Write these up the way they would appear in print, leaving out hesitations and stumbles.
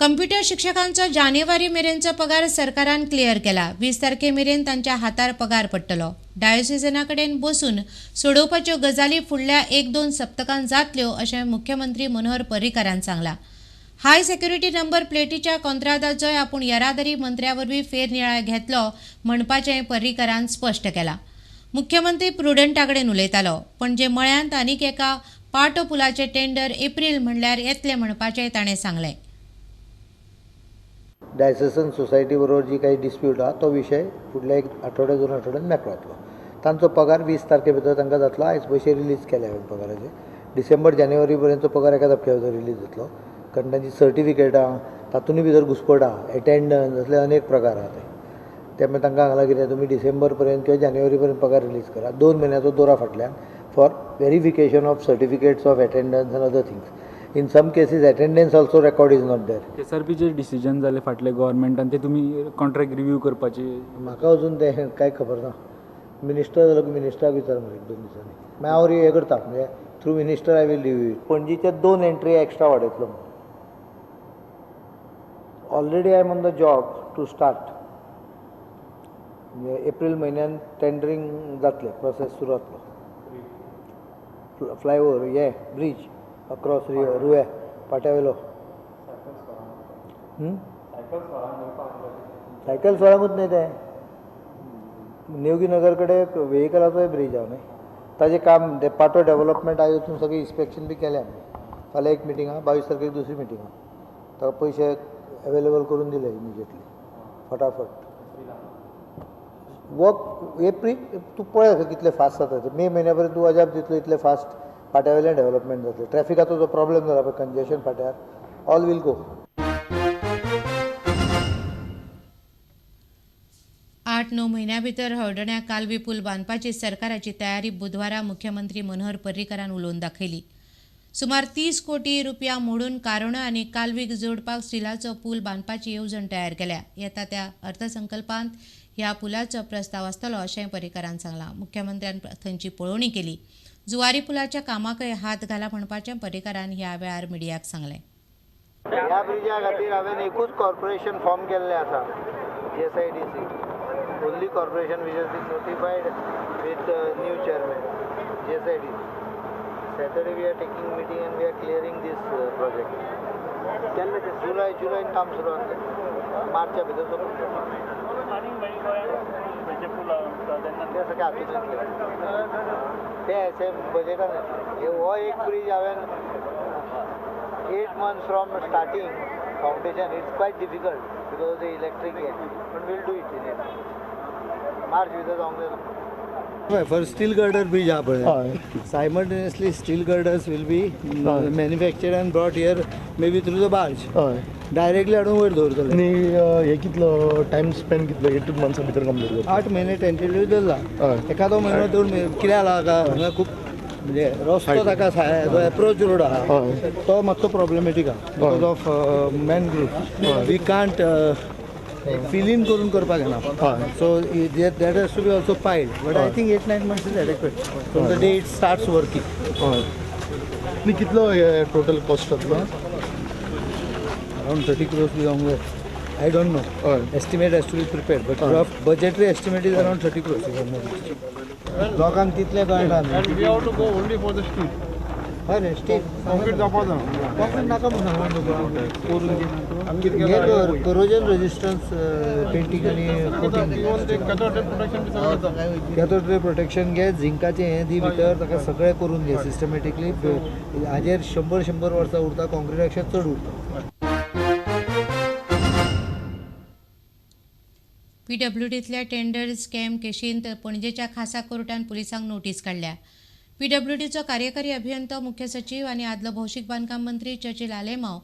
Computer शिक्षकांचो जानेवारी मेरेनचो पगार सरकारान clear केला. 20 तारखे मेरेन तांच्या हातार पगार पडटलो. डायोसिजना कडेन बसून सोडोवपाच्यो गजाली फुडल्या 1-2 सप्तकांत जातल्यो अशें मुख्यमंत्री मनोहर पर्रीकारान सांगलां. हाय सेक्युरिटी नंबर प्लेटीच्या कंत्राटाचोय आपूण येरादारी मंत्र्या वरवीं फेरनियाळ घेतलो म्हणपाचें पर्रीकारान स्पश्ट केलां. मुख्यमंत्री प्रुडंटा कडेन उलयतालो. पणजे मळ्यांत आनीक एका पाटो पुलाचें टेंडर एप्रील म्हणल्यार येतलें म्हणपाचें ताणें सांगलें. डायसेसन सोसायटी बरोबर जी काही डिस्प्यूट आहा तो विशय फुडल्या 1 आठवड्या 2 आठवड्यान मेकळो जातलो. तांचो पगार 20 तारखे भितर तांकां जातलो. आयज पयशे रिलीज केल्या हांवें पगाराचे. डिसेंबर जानेवारी पर्यंतचो पगार एका धपक्या भितर रिलीज जातलो. कारण तांची सर्टिफिकेटां तातूंतय भितर घुसपट आहा, एटेंडन्स असले अनेक प्रकार आहा ते मागीर तांकां सांगलां कितें तुमी डिसेंबर पर्यंत किंवा जानेवारी पर्यंत पगार रिलीज करा. 2 म्हयन्याचो दौरा फाटल्यान for verification of certificates of attendance and other things. In some cases attendance also record is not there. SRP जे डिसिजन जाले फाटले गव्हर्मेंटान ते तुमी कॉन्ट्रॅक्ट रिव्यू करपाचे. म्हाका अजून तें कांय खबर ना. मिनिस्टर जालो की मिनिस्टराक विचार मरे 2 दिसांनी. मागीर हांव हें करता म्हणजे through minister I will review it. पणजीचे 2 एंट्री एक्स्ट्रा वाडयतलो. Already I am on the job to start. म्हणजे एप्रील म्हयन्यान टेंडरींग जातलें, प्रोसेस सुरू जातलो. फ्लायओवर हे ब्रीज अक्रॉस रुवे पाट्यावेलो. सायकल सोरांकूच न्ही तें. नेवगी नगर कडेन व्हेहिकलाचोय ब्रीज आहा न्ही. ताजें काम ते पाटो डेव्हलपमेंट आयोगातून सगळें इन्स्पेक्शन बी केलें आमी. फाल्यां एक मिटींग आहा, 22 तारखेक दुसरी मिटींग आहा. ताका पयशे अवेलेबल करून दिले इमिजिएटली फटाफट. वर्क एप्रील तूं पळय कितलें फास्ट जाता तें. मे म्हयन्या पर्यंत तूं अजाप दितलो इतलें फास्ट पाट्यावेलें डेव्हलपमेंट जातलें. ट्रॅफिकाचो जो प्रॉब्लेम जाला पळय कंजेशन फाट्यार ऑल वील गो. 8-9 म्हयन्यां भितर हळदण्या कालवी पूल बांदपाची सरकाराची तयारी बुधवारा मुख्यमंत्री मनोहर पर्रीकारान उलोवन दाखयली. सुमार 30 कोटी रुपया मोडून कारोणा आनी कालवीक जोडपाक स्टिलाचो पूल बांदपाची येवजण तयार केल्या. येता त्या अर्थसंकल्पांत ह्या पुलाचो प्रस्ताव आसतलो अशें पर्रीकारान सांगलां. मुख्यमंत्र्यान थंयची पळोवणी केली. जुवारी पुलाच्या कामाकय हात घाला म्हणपाचें पर्रीकारान ह्या वेळार मिडियाक सांगलें. ह्या ब्रिजा खातीर हांवें एकूच कॉर्पोरेशन फॉर्म केल्लें आसा, JSIDC. Only corporation which has been notified with new chairman JSIDC. Saturday we are taking meeting and we are clearing this project. जुलैन काम सुरू जातलें. मार्चा भितर सोडून ते सगळें हातूंत ते अशे बजेटान येतले. हो एक ब्रीज हांवें 8 months from starting foundation. It's quite difficult because of the electric हे. But will do it in March भितर जावंक जाय. For steel girder bridge आहा पळय, simultaneously steel girders will be manufactured and brought here maybe through the barge. Directly हाडून वयर दवरतले. आनी हे कितलो टायम स्पेंड कितलो 8 months भितर कंप्लीट जाता? 8 म्हयने टेंटेटिव्ह धरला. एखादो म्हयनो धरून कितें जाला हांगा खूब म्हणजे रस्तो ताका जो एप्रोच रोड आहा तो मातसो प्रॉब्लेमेटीक आहा because of mangrove. We can't fill in करून करपाक येना. So that has to be also piled. But I think 8-9 months is adequate from the day it starts working. आनी कितलो टोटल कॉस्ट जातलो? Around 30 crores बी जावंक जाय. I don't know. Estimate has to be prepared, but rough budgetary estimate is around 30 crores. लोकांक तितलें कळना. And we have to go only for the steel. हय रे steel Concrete जावपाना. Concrete नाका म्हणून सांगला करून दी. करोजन रेजिस्टन्स पेंटींग आनी कोटिंग. कॅथोड रे प्रोटेक्शन घे, झिंकाचें हें दी भितर ताका सगळें करून घे सिस्टमॅटिकली. हाजेर 100 वर्सां उरता, कॉंक्रिटापेक्षा चड उरता. PWDंतल्या टेंडर स्कॅम केशींत पणजेच्या खासा कोर्टान पुलिसांक नोटीस काडल्या. PWDचो कार्यकारी अभियंतो, मुख्य सचिव आनी आदलो भौशीक बांदकाम मंत्री चर्चिल आलेमांव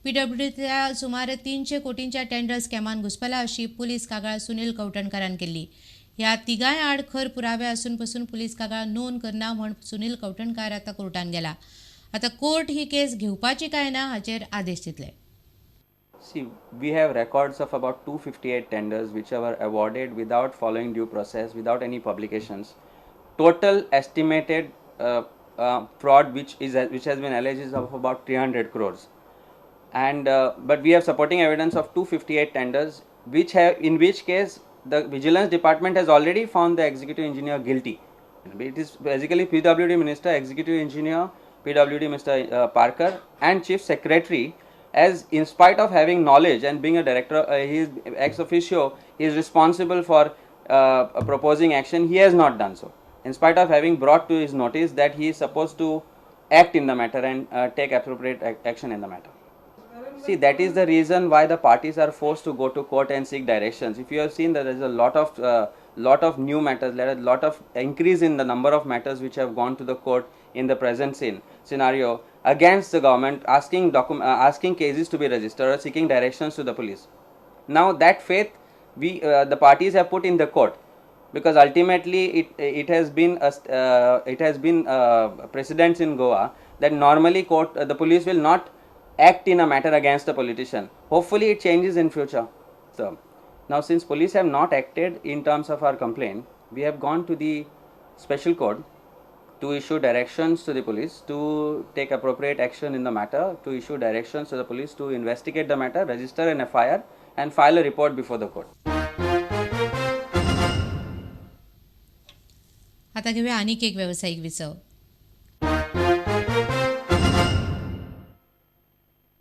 PWDंतल्या सुमार 300 कोटींच्या टेंडर स्कॅमान घुसपला अशी पुलीस कागाळ सुनील कवठणकारान केल्ली. ह्या तिगांय आड खर पुरावे आसून पसून पुलीस कागाळ नोंद करना म्हण सुनील कवठणकार आतां कोर्टान गेला. आतां कोर्ट ही केस घेवपाची काय ना हाचेर आदेश दितले. See, we have records of about 258 tenders which were awarded without following due process, without any publications. Total estimated fraud which has been alleged is of about 300 crores. and but we have supporting evidence of 258 tenders, in which case the vigilance department has already found the executive engineer guilty. It is basically PWD Minister, Executive Engineer, PWD Mr. Parker, and Chief Secretary. As in spite of having knowledge and being a director, he is ex officio, he is responsible for proposing action. He has not done so. In spite of having brought to his notice that he is supposed to act in the matter and take appropriate action in the matter. See, that is the reason why the parties are forced to go to court and seek directions. If you have seen that there is a lot of new matters, there is a lot of increase in the number of matters which have gone to the court in the present scenario against the government, asking cases to be registered or seeking directions to the police. Now that faith the parties have put in the court, because ultimately it has been precedents in Goa that normally the police will not act in a matter against a politician. Hopefully it changes in future. So now, since police have not acted in terms of our complaint, we have gone to the special court to issue directions to the police to take appropriate action in the matter, to issue directions to the police to investigate the matter, register an FIR and file a report before the court. आता घेऊया आणखी एक व्यावसायिक विसव.